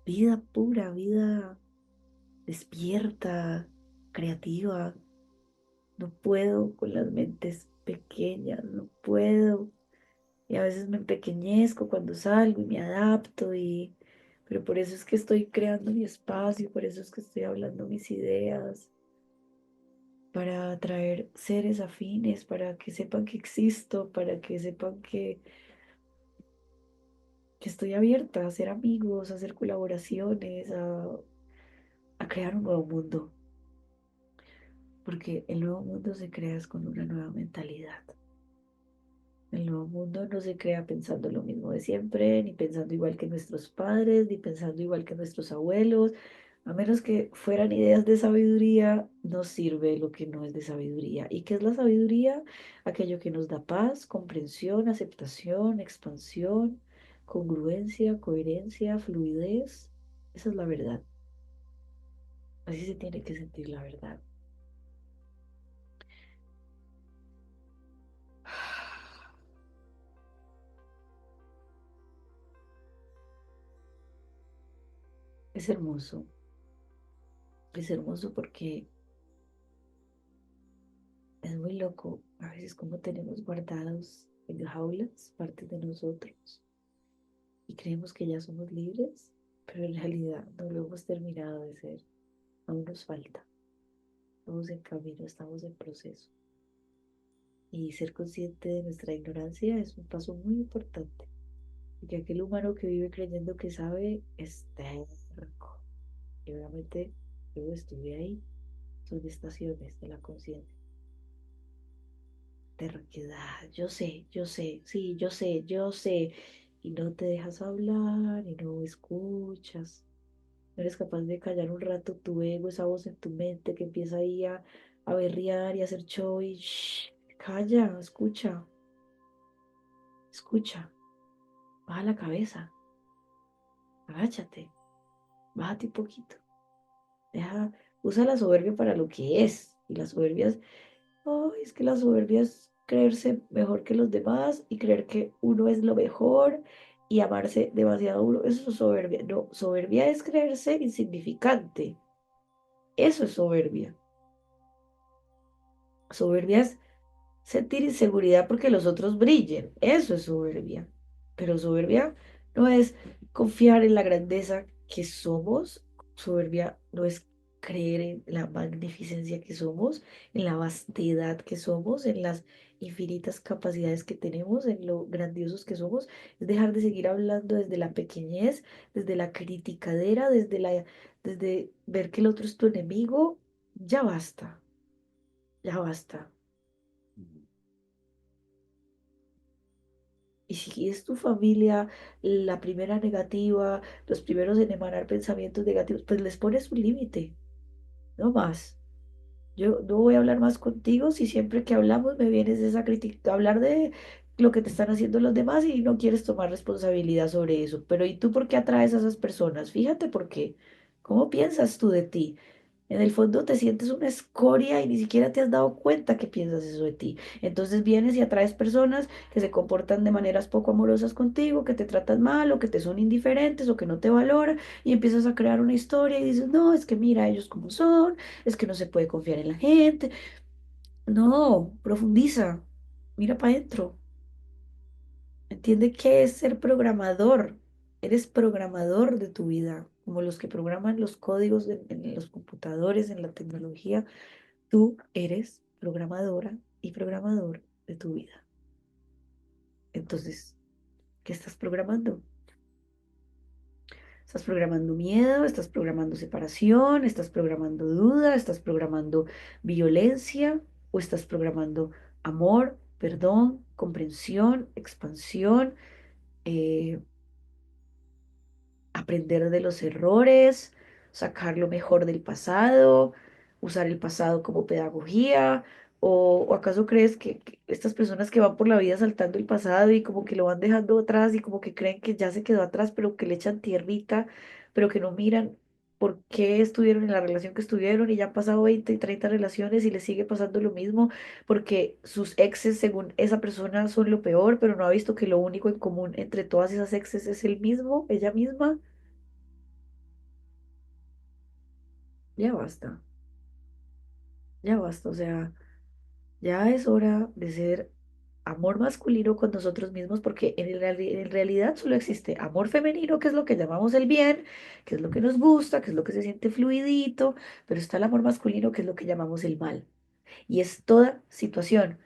vida pura, vida despierta, creativa. No puedo con las mentes pequeñas, no puedo. Y a veces me empequeñezco cuando salgo y me adapto pero por eso es que estoy creando mi espacio, por eso es que estoy hablando mis ideas, para atraer seres afines, para que sepan que existo, para que sepan que estoy abierta a hacer amigos, a hacer colaboraciones, a crear un nuevo mundo, porque el nuevo mundo se crea es con una nueva mentalidad. El nuevo mundo no se crea pensando lo mismo de siempre, ni pensando igual que nuestros padres, ni pensando igual que nuestros abuelos. A menos que fueran ideas de sabiduría, nos sirve lo que no es de sabiduría. ¿Y qué es la sabiduría? Aquello que nos da paz, comprensión, aceptación, expansión, congruencia, coherencia, fluidez. Esa es la verdad. Así se tiene que sentir la verdad. Es es hermoso porque es muy loco a veces como tenemos guardados en jaulas partes de nosotros y creemos que ya somos libres, pero en realidad no lo hemos terminado de ser. Aún nos falta. Estamos en camino, estamos en proceso. Y ser consciente de nuestra ignorancia es un paso muy importante. Porque aquel humano que vive creyendo que sabe es terco. Y obviamente yo estuve ahí. Son estaciones de la conciencia. Terquedad. Yo sé, sí, yo sé. Y no te dejas hablar y no escuchas. No eres capaz de callar un rato tu ego, esa voz en tu mente que empieza ahí a berrear y a hacer show y shh, calla, escucha, escucha, baja la cabeza, agáchate, bájate un poquito, deja, usa la soberbia para lo que es. Y la soberbia es, ay, es que la soberbia es creerse mejor que los demás y creer que uno es lo mejor y amarse demasiado a uno. Eso es soberbia. No, soberbia es creerse insignificante. Eso es soberbia. Soberbia es sentir inseguridad porque los otros brillen. Eso es soberbia. Pero soberbia no es confiar en la grandeza que somos. Soberbia no es creer en la magnificencia que somos, en la vastedad que somos, en las infinitas capacidades que tenemos, en lo grandiosos que somos. Es dejar de seguir hablando desde la pequeñez, desde la criticadera, desde ver que el otro es tu enemigo. Ya basta, ya basta. Y si es tu familia la primera negativa, los primeros en emanar pensamientos negativos, pues les pones un límite, no más. Yo no voy a hablar más contigo si siempre que hablamos me vienes esa crítica, a hablar de lo que te están haciendo los demás y no quieres tomar responsabilidad sobre eso. Pero ¿y tú por qué atraes a esas personas? Fíjate por qué. ¿Cómo piensas tú de ti? En el fondo te sientes una escoria y ni siquiera te has dado cuenta que piensas eso de ti. Entonces vienes y atraes personas que se comportan de maneras poco amorosas contigo, que te tratan mal o que te son indiferentes o que no te valoran y empiezas a crear una historia y dices, no, es que mira ellos como son, es que no se puede confiar en la gente. No, profundiza, mira para adentro, entiende qué es ser programador. Eres programador de tu vida, como los que programan los códigos en los computadores, en la tecnología. Tú eres programadora y programador de tu vida. Entonces, ¿qué estás programando? ¿Estás programando miedo? ¿Estás programando separación? ¿Estás programando duda? ¿Estás programando violencia? ¿O estás programando amor, perdón, comprensión, expansión, eh, aprender de los errores, sacar lo mejor del pasado, usar el pasado como pedagogía? O acaso crees que estas personas que van por la vida saltando el pasado y como que lo van dejando atrás y como que creen que ya se quedó atrás, pero que le echan tierrita, pero que no miran por qué estuvieron en la relación que estuvieron y ya han pasado 20 y 30 relaciones y les sigue pasando lo mismo porque sus exes, según esa persona, son lo peor, pero no ha visto que lo único en común entre todas esas exes es el mismo, ella misma? Ya basta, ya basta, o sea, ya es hora de ser amor masculino con nosotros mismos porque en realidad solo existe amor femenino, que es lo que llamamos el bien, que es lo que nos gusta, que es lo que se siente fluidito, pero está el amor masculino, que es lo que llamamos el mal. Y es toda situación.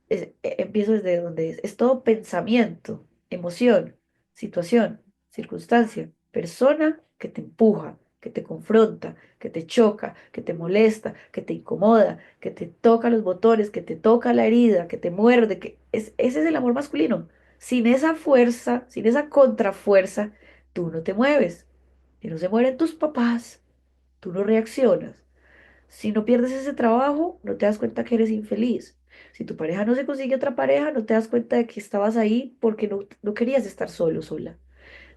Empiezo desde donde es todo pensamiento, emoción, situación, circunstancia, persona que te empuja, que te confronta, que te choca, que te molesta, que te incomoda, que te toca los botones, que te toca la herida, que te muerde, ese es el amor masculino. Sin esa fuerza, sin esa contrafuerza, tú no te mueves. Y no se mueren tus papás, tú no reaccionas. Si no pierdes ese trabajo, no te das cuenta que eres infeliz. Si tu pareja no se consigue otra pareja, no te das cuenta de que estabas ahí porque no querías estar solo, sola.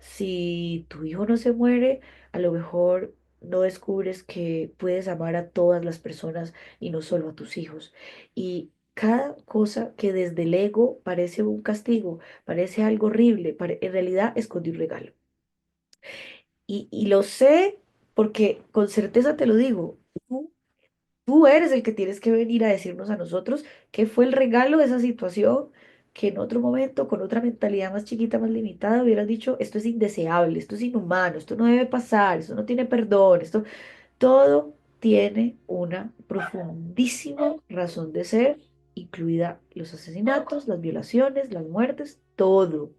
Si tu hijo no se muere, a lo mejor no descubres que puedes amar a todas las personas y no solo a tus hijos. Y cada cosa que desde el ego parece un castigo, parece algo horrible, en realidad esconde un regalo. Y lo sé porque con certeza te lo digo. Tú eres el que tienes que venir a decirnos a nosotros qué fue el regalo de esa situación, que en otro momento, con otra mentalidad más chiquita, más limitada, hubieras dicho, esto es indeseable, esto es inhumano, esto no debe pasar, esto no tiene perdón, esto, todo tiene una profundísima razón de ser, incluida los asesinatos, las violaciones, las muertes, todo.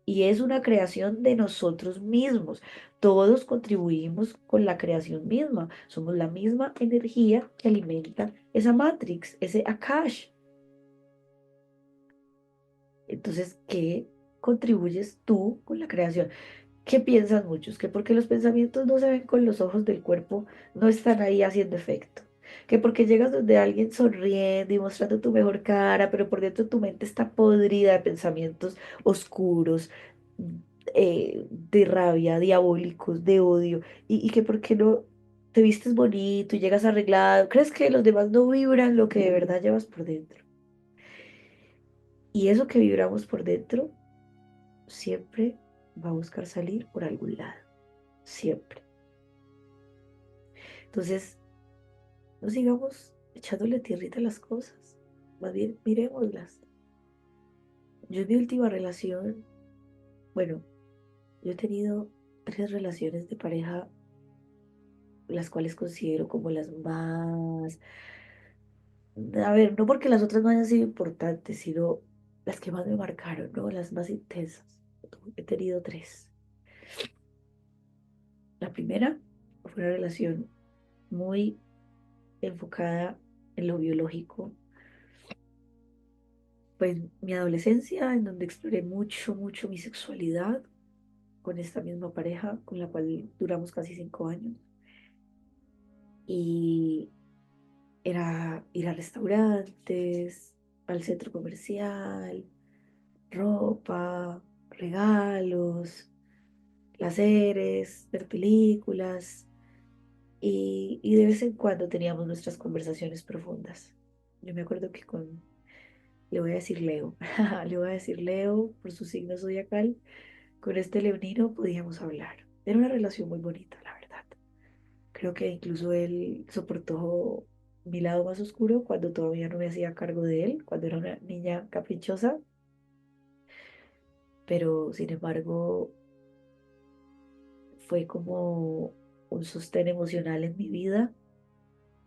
Y es una creación de nosotros mismos. Todos contribuimos con la creación misma. Somos la misma energía que alimenta esa Matrix, ese Akash. Entonces, ¿qué contribuyes tú con la creación? ¿Qué piensan muchos? Que porque los pensamientos no se ven con los ojos del cuerpo, no están ahí haciendo efecto. Que porque llegas donde alguien sonriendo y mostrando tu mejor cara, pero por dentro tu mente está podrida de pensamientos oscuros, de rabia, diabólicos, de odio, y que porque no te vistes bonito y llegas arreglado, crees que los demás no vibran lo que de verdad llevas por dentro. Y eso que vibramos por dentro siempre va a buscar salir por algún lado, siempre. Entonces, no sigamos echándole tierrita a las cosas, más bien miremoslas. Yo en mi última relación, bueno, yo he tenido 3 relaciones de pareja, las cuales considero como las más, a ver, no porque las otras no hayan sido importantes, sino las que más me marcaron, ¿no? Las más intensas. He tenido 3. La primera fue una relación muy enfocada en lo biológico, pues mi adolescencia, en donde exploré mucho, mucho mi sexualidad con esta misma pareja, con la cual duramos casi 5 años. Y era ir a restaurantes, al centro comercial, ropa, regalos, placeres, ver películas. Y de vez en cuando teníamos nuestras conversaciones profundas. Yo me acuerdo que le voy a decir Leo, le voy a decir Leo por su signo zodiacal. Con este leonino podíamos hablar. Era una relación muy bonita, la verdad. Creo que incluso él soportó mi lado más oscuro cuando todavía no me hacía cargo de él, cuando era una niña caprichosa, pero sin embargo fue como un sostén emocional en mi vida,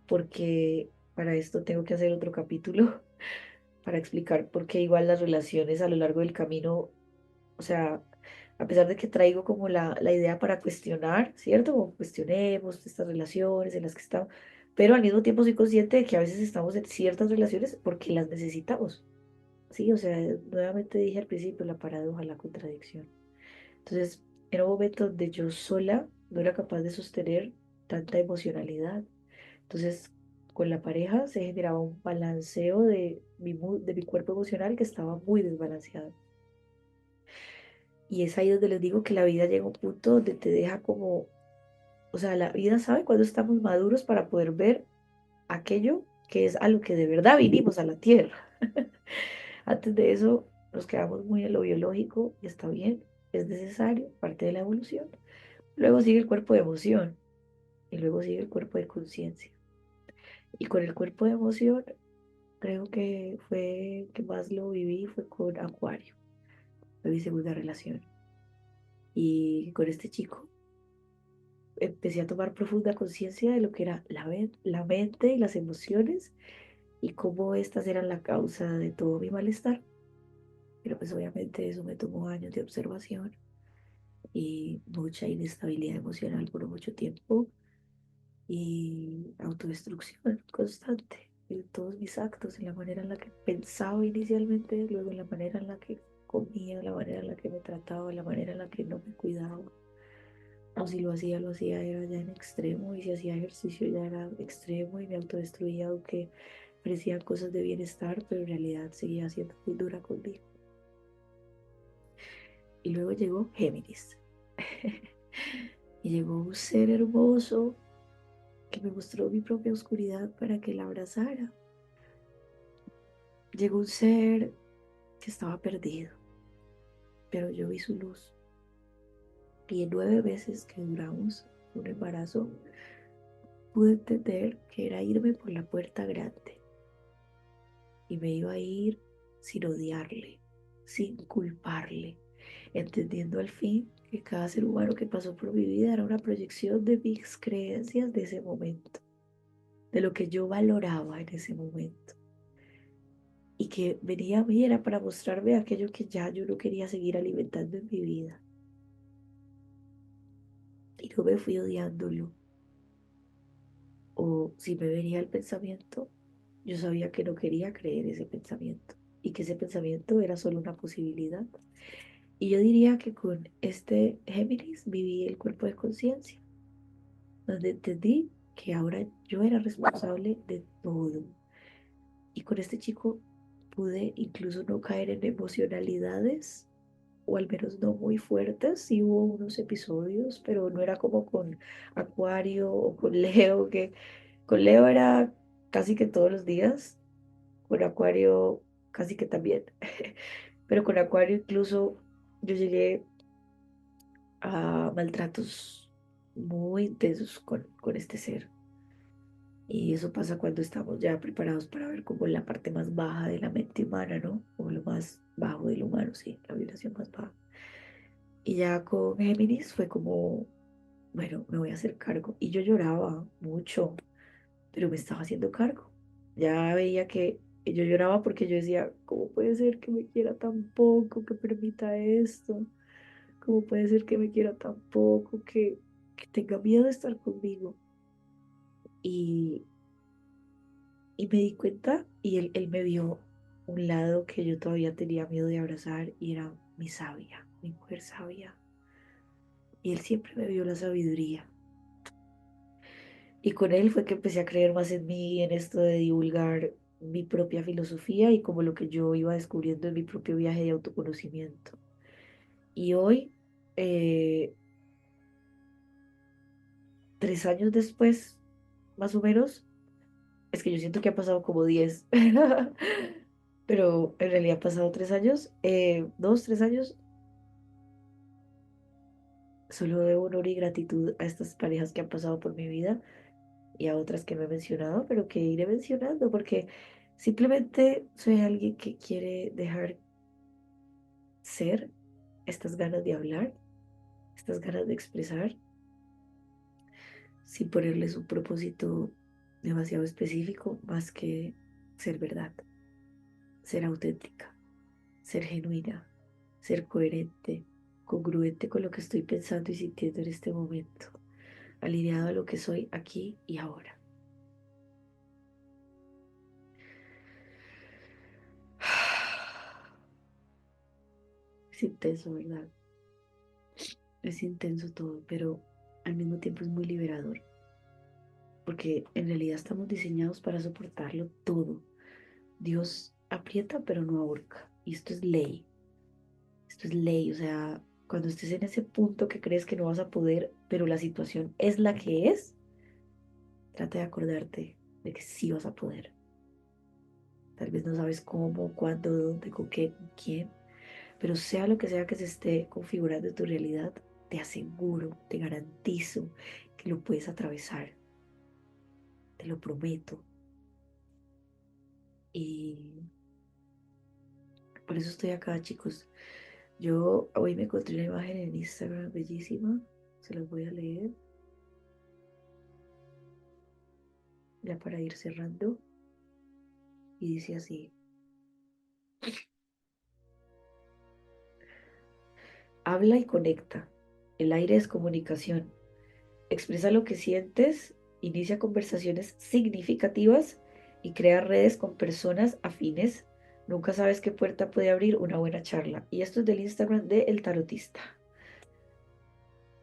porque para esto tengo que hacer otro capítulo para explicar por qué igual las relaciones a lo largo del camino, o sea, a pesar de que traigo como la idea para cuestionar, ¿cierto? Como cuestionemos estas relaciones en las que estamos, pero al mismo tiempo soy consciente de que a veces estamos en ciertas relaciones porque las necesitamos, ¿sí? O sea, nuevamente dije al principio la paradoja, la contradicción. Entonces, era un momento donde yo sola no era capaz de sostener tanta emocionalidad. Entonces, con la pareja se generaba un balanceo de mi cuerpo emocional que estaba muy desbalanceado. Y es ahí donde les digo que la vida llega a un punto donde te deja como, o sea, la vida sabe cuando estamos maduros para poder ver aquello que es a lo que de verdad vinimos a la tierra. Antes de eso nos quedamos muy en lo biológico y está bien, es necesario, parte de la evolución. Luego sigue el cuerpo de emoción y luego sigue el cuerpo de conciencia. Y con el cuerpo de emoción, creo que fue que más lo viví fue con Acuario, fue mi segunda relación. Y con este chico empecé a tomar profunda conciencia de lo que era la mente y las emociones y cómo estas eran la causa de todo mi malestar. Pero pues obviamente eso me tomó años de observación y mucha inestabilidad emocional por mucho tiempo y autodestrucción constante en todos mis actos, en la manera en la que pensaba inicialmente, luego en la manera en la que comía, la manera en la que me trataba, la manera en la que no me cuidaba. O si lo hacía era ya en extremo, y si hacía ejercicio ya era extremo y me autodestruía, aunque parecían cosas de bienestar, pero en realidad seguía siendo muy dura conmigo. Y luego llegó Géminis. Y llegó un ser hermoso que me mostró mi propia oscuridad para que la abrazara. Llegó un ser que estaba perdido, pero yo vi su luz. Y en 9 meses que duramos un embarazo, pude entender que era irme por la puerta grande. Y me iba a ir sin odiarle, sin culparle, entendiendo al fin que cada ser humano que pasó por mi vida era una proyección de mis creencias de ese momento, de lo que yo valoraba en ese momento. Y que venía a mí era para mostrarme aquello que ya yo no quería seguir alimentando en mi vida. Y no me fui odiándolo. O si me venía el pensamiento, yo sabía que no quería creer ese pensamiento y que ese pensamiento era solo una posibilidad. Y yo diría que con este Géminis viví el cuerpo de conciencia, donde entendí que ahora yo era responsable de todo. Y con este chico pude incluso no caer en emocionalidades, o al menos no muy fuertes. Sí hubo unos episodios, pero no era como con Acuario o con Leo, que con Leo era casi que todos los días, con Acuario casi que también. Pero con Acuario incluso yo llegué a maltratos muy intensos con este ser. Y eso pasa cuando estamos ya preparados para ver como la parte más baja de la mente humana, ¿no? O lo más bajo del humano, sí, la vibración más baja. Y ya con Géminis fue como, bueno, me voy a hacer cargo. Y yo lloraba mucho, pero me estaba haciendo cargo. Ya veía que yo lloraba porque yo decía, ¿cómo puede ser que me quiera tan poco, que permita esto? ¿Cómo puede ser que me quiera tan poco, que tenga miedo de estar conmigo? Y, y me di cuenta y él me vio un lado que yo todavía tenía miedo de abrazar y era mi sabia, mi mujer sabia. Y él siempre me vio la sabiduría. Y con él fue que empecé a creer más en mí, en esto de divulgar mi propia filosofía y como lo que yo iba descubriendo en mi propio viaje de autoconocimiento. Y hoy, eh, 3 años después, más o menos, es que yo siento que ha pasado como 10, pero en realidad han pasado 3 años, 2, 3 años. Solo debo honor y gratitud a estas parejas que han pasado por mi vida y a otras que no he mencionado, pero que iré mencionando porque simplemente soy alguien que quiere dejar ser estas ganas de hablar, estas ganas de expresar, sin ponerles un propósito demasiado específico, más que ser verdad, ser auténtica, ser genuina, ser coherente, congruente con lo que estoy pensando y sintiendo en este momento, alineado a lo que soy aquí y ahora. Es intenso, ¿verdad? Es intenso todo, pero al mismo tiempo es muy liberador, porque en realidad estamos diseñados para soportarlo todo. Dios aprieta, pero no ahorca. Y esto es ley. Esto es ley. O sea, cuando estés en ese punto que crees que no vas a poder, pero la situación es la que es, trata de acordarte de que sí vas a poder. Tal vez no sabes cómo, cuándo, dónde, con qué, con quién, pero sea lo que sea que se esté configurando en tu realidad, te aseguro, te garantizo que lo puedes atravesar. Te lo prometo. Y por eso estoy acá, chicos. Yo hoy me encontré una imagen en Instagram bellísima. Se las voy a leer ya para ir cerrando. Y dice así: habla y conecta. El aire es comunicación. Expresa lo que sientes, inicia conversaciones significativas y crea redes con personas afines. Nunca sabes qué puerta puede abrir una buena charla. Y esto es del Instagram de El Tarotista.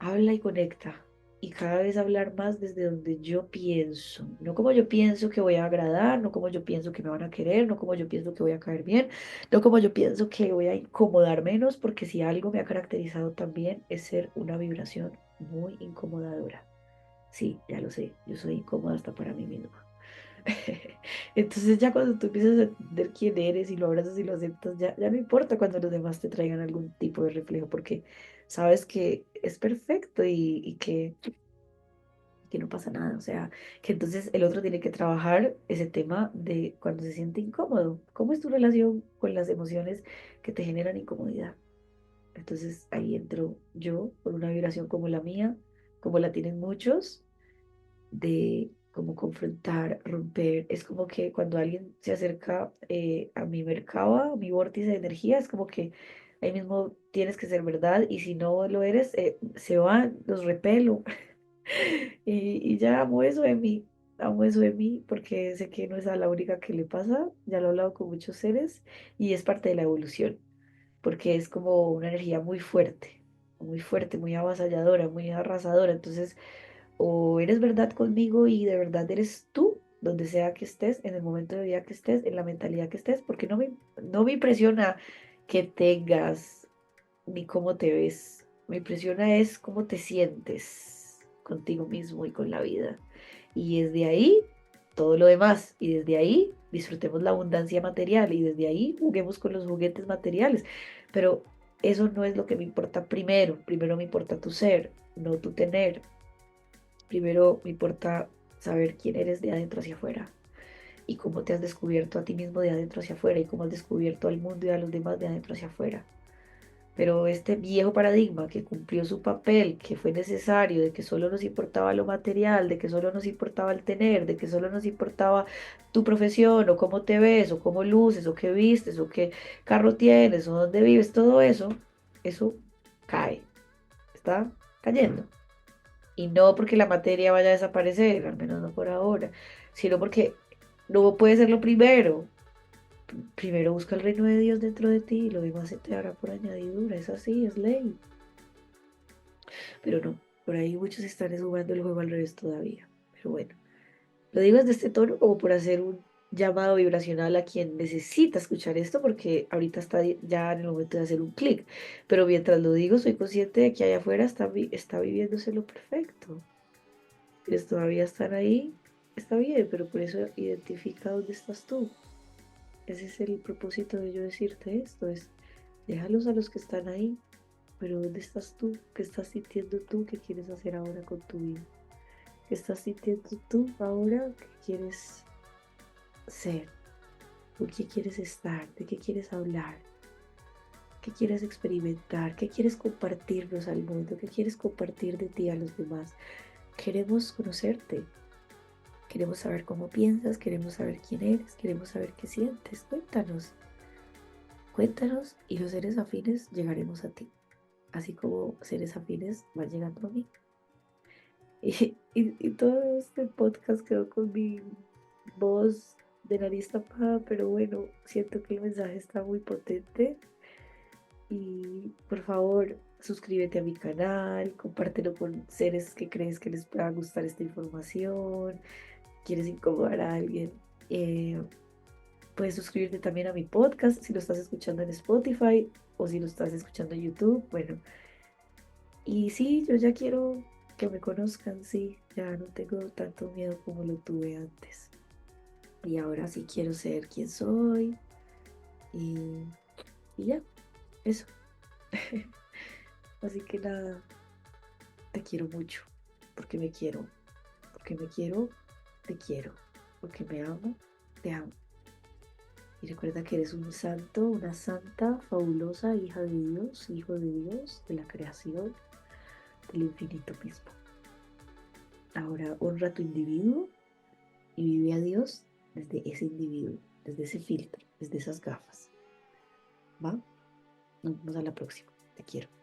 habla y conecta. Y cada vez hablar más desde donde yo pienso, no como yo pienso que voy a agradar, no como yo pienso que me van a querer, no como yo pienso que voy a caer bien, no como yo pienso que voy a incomodar menos, porque si algo me ha caracterizado también es ser una vibración muy incomodadora. Sí, ya lo sé, yo soy incómoda hasta para mí misma. Entonces ya cuando tú empiezas a entender quién eres y lo abrazas y lo aceptas, ya no importa cuando los demás te traigan algún tipo de reflejo, porque sabes que es perfecto y que no pasa nada. O sea, que entonces el otro tiene que trabajar ese tema de cuando se siente incómodo. ¿Cómo es tu relación con las emociones que te generan incomodidad? Entonces ahí entro yo con una vibración como la mía, como la tienen muchos de como confrontar, romper. Es como que cuando alguien se acerca a mi mercado, a mi vórtice de energía, es como que ahí mismo tienes que ser verdad y si no lo eres, se van, los repelo. Y ya amo eso de mí porque sé que no es a la única que le pasa, ya lo he hablado con muchos seres y es parte de la evolución, porque es como una energía muy fuerte, muy avasalladora, muy arrasadora. Entonces, o eres verdad conmigo y de verdad eres tú, donde sea que estés, en el momento de vida que estés, en la mentalidad que estés, porque no me impresiona que tengas ni cómo te ves, me impresiona es cómo te sientes contigo mismo y con la vida. Y desde ahí, todo lo demás, y desde ahí disfrutemos la abundancia material y desde ahí juguemos con los juguetes materiales. Pero eso no es lo que me importa primero, primero me importa tu ser, no tu tener. Primero me importa saber quién eres de adentro hacia afuera y cómo te has descubierto a ti mismo de adentro hacia afuera y cómo has descubierto al mundo y a los demás de adentro hacia afuera. Pero este viejo paradigma que cumplió su papel, que fue necesario, de que solo nos importaba lo material, de que solo nos importaba el tener, de que solo nos importaba tu profesión o cómo te ves o cómo luces o qué vistes o qué carro tienes o dónde vives, todo eso, eso cae, está cayendo. Y no porque la materia vaya a desaparecer, al menos no por ahora, sino porque no puede ser lo primero. Primero busca el reino de Dios dentro de ti y lo demás se te hará por añadidura. Es así, es ley. Pero no, por ahí muchos están jugando el juego al revés todavía. Pero bueno, lo digo desde este tono como por hacer un llamado vibracional a quien necesita escuchar esto, porque ahorita está ya en el momento de hacer un clic. Pero mientras lo digo, soy consciente de que allá afuera está viviéndose lo perfecto. Quienes todavía están ahí, está bien, pero por eso identifica dónde estás tú. Ese es el propósito de yo decirte esto, es déjalos a los que están ahí, pero ¿dónde estás tú? ¿Qué estás sintiendo tú? ¿Qué quieres hacer ahora con tu vida? ¿Qué estás sintiendo tú ahora? ¿Qué quieres ser? ¿Con qué quieres estar? ¿De qué quieres hablar? ¿Qué quieres experimentar? ¿Qué quieres compartirnos al mundo? ¿Qué quieres compartir de ti a los demás? Queremos conocerte. Queremos saber cómo piensas, queremos saber quién eres, queremos saber qué sientes. Cuéntanos, cuéntanos y los seres afines llegaremos a ti, así como seres afines van llegando a mí. Y todo este podcast quedó con mi voz de nariz tapada, pero bueno, siento que el mensaje está muy potente y por favor suscríbete a mi canal, compártelo con seres que crees que les pueda gustar esta información, quieres incomodar a alguien. eh, Puedes suscribirte también a mi podcast si lo estás escuchando en Spotify o si lo estás escuchando en YouTube. Bueno, y sí, yo ya quiero que me conozcan, sí, ya no tengo tanto miedo como lo tuve antes. Y ahora sí quiero ser quien soy y, y ya, eso. Así que nada, te quiero mucho, porque me quiero, porque me quiero, te quiero, porque me amo, te amo. Y recuerda que eres un santo, una santa, fabulosa hija de Dios, hijo de Dios, de la creación, del infinito mismo. Ahora honra a tu individuo y vive a Dios desde ese individuo, desde ese filtro, desde esas gafas. ¿Va? Nos vemos a la próxima. Te quiero.